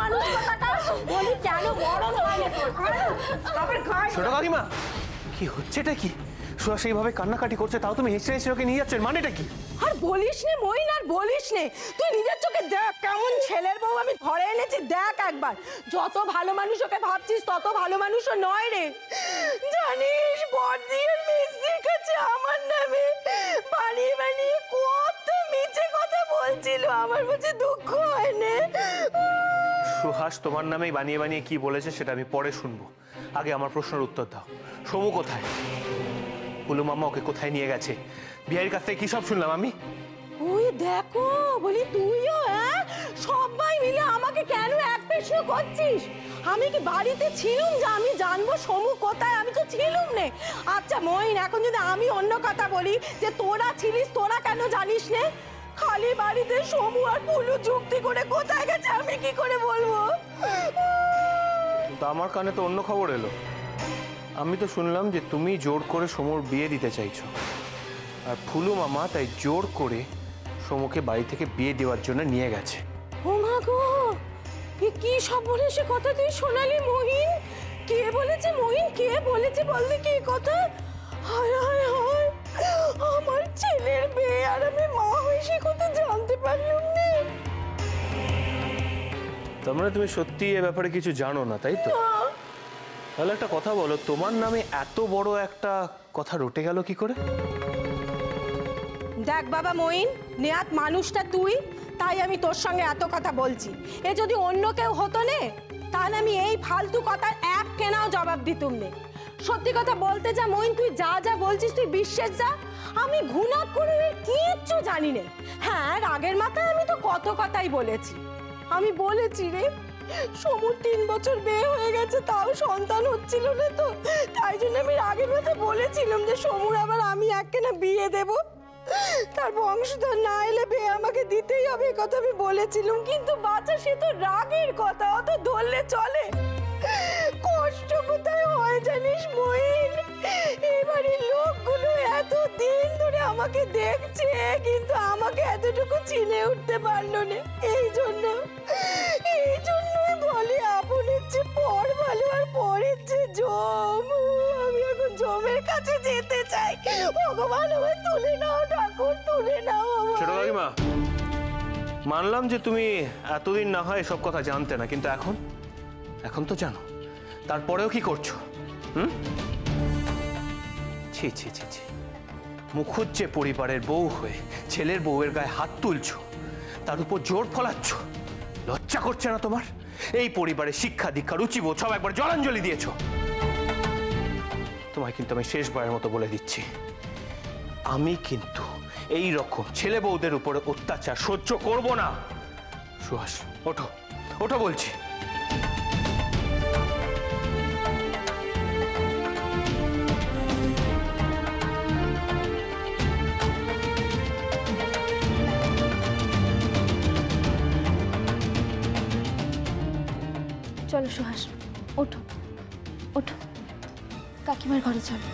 মানুষ বলি কেন বড় হয় না ছোট কাকিমা কি হচ্ছে এটা কি? সুহাস এইভাবে কান্নাকাটি করছে তাও তুমি হেসে হেসে ওকে নিয়ে যাচ্ছেন, মানেটা কি? আর বলিস নে মইন, আর বলিস নে, তুই নিজের চোখে দেখ কেমন ছেলের বউ আমি ঘরে এনেছি, দেখ একবার। যত ভালো মানুষ ওকে ভাবছিস তত ভালো মানুষও নয় রে। জানিস বড়দির মিস্ত্রির কাছে আমার নামে বানিয়ে বানিয়ে কত মিছে কথা বলছিল, আমার বুঝে দুঃখ হয় না। সুহাস তোমার নামেই বানিয়ে বানিয়ে কি বলেছে সেটা আমি পরে শুনবো, আগে আমার প্রশ্নের উত্তর দাও। সমু কোথায়? পুলু মামা ওকে কোথায় নিয়ে গেছে? বিহারির কাছ থেকে কি সব শুনলাম আমি? ওই দেখো বলি তুইও, হ্যাঁ সবাই মিলে আমাকে কেন এক প্রশ্ন করছিস? আমি কি বাড়িতে ছিলাম যে আমি জানবো সমু কোথায়? আমি তো ছিলাম না। আচ্ছা মইন, এখন যদি আমি অন্য কথা বলি যে তোরা ছিলিস, তোরা কেন জানিস না? খালি বাড়িতে সমু আর পুলু যুক্তি করে কোথায় গেছে আমি কি করে বলবো? তো আমার কানে তো অন্য খবর এলো। আমি তো শুনলাম যে তুমি জোর করে সমুর বিয়ে দিতে চাইছো, আর ফুলু মামা তাই জোর করে সমুকে বাড়ি থেকে বিয়ে দেওয়ার জন্য নিয়ে গেছে। ও মা গো, এ কি সব বলে সে কথা তুই শোনালি মহিন? কে বলেছে মহিন, কে বলেছে বলতে কি কথা? হায় হায় হায়, আমার ছেলের বিয়ে আর আমি মা হয়ে সে কথা জানতে পারলাম না। তার মানে তুমি সত্যি এ ব্যাপারে কিছু জানো না, তাই তো? তাহলে একটা কথা বলো, তোমার নামে এত বড় একটা কথা রটে গেল কি করে? দেখ বাবা মইন, নেহাত মানুষটা তুই, তাই আমি তোর সঙ্গে এত কথা বলছি। এ যদি অন্য কেউ হতো না তাহলে আমি এই ফালতু কথার এক কেনাও জবাব দিতুম না। সত্যি কথা বলতে যা মইন, তুই যা যা বলছিস তুই বিশ্বাস যা, আমি ঘুণাপ করে কিচ্ছু জানি না। হ্যাঁ রাগের মাথায় আমি তো কত কথাই বলেছি। আমি বলেছি রে সমুর 3 বছর বিয়ে হয়ে গেছে, তাও সন্তান হচ্ছিল না, তো তাই জন্য আমি রাগের মাথায় বলেছিলাম যে সমুর আবার আমি একখানা বিয়ে দেব, তার বংশধর না এলে বিয়ে আমাকে দিতেই হবে, এই কথা আমি বলেছিলাম। কিন্তু বাচ্চা সে তো রাগের কথা, অত ধরলে চলে? কষ্ট কোথায় হয় জানিস মইন? এবারে লোকগুলো এত দিন ধরে আমাকে দেখছে কিন্তু আমাকে এতটুকু চিনে উঠতে পারলো না। এই জন্যই বলি আপনের চেয়ে পর ভালো, আর পরের চেয়ে জম। আমি এখন জমের কাছে যেতে চাই। ভগবান আমায় তুলে নাও, ঠাকুর তুলে নাও। ছোট কাকিমা, মানলাম যে তুমি এতদিন না হয় সব কথা জানতে না, কিন্তু এখন তো জানো, তারপরেও কি করছো? ছি ছি ছি ছি, মুখুজ্জে পরিবারের বউ হয়ে ছেলের বউয়ের গায়ে হাত তুলছো, তার উপর জোর ফলাচ্ছ। লজ্জা করছে না তোমার? এই পরিবারের শিক্ষা দীক্ষা রুচিবোধ সব একবার জলাঞ্জলি দিয়েছো। তোমায় কিন্তু আমি শেষবারের মতো বলে দিচ্ছি, আমি কিন্তু এই রকম ছেলে বউদের উপরে অত্যাচার সহ্য করব না। সুহাস ওঠো, ওঠো বলছি। চলো সুহাস, ওঠো ওঠো, কাকিমার ঘরে চলো।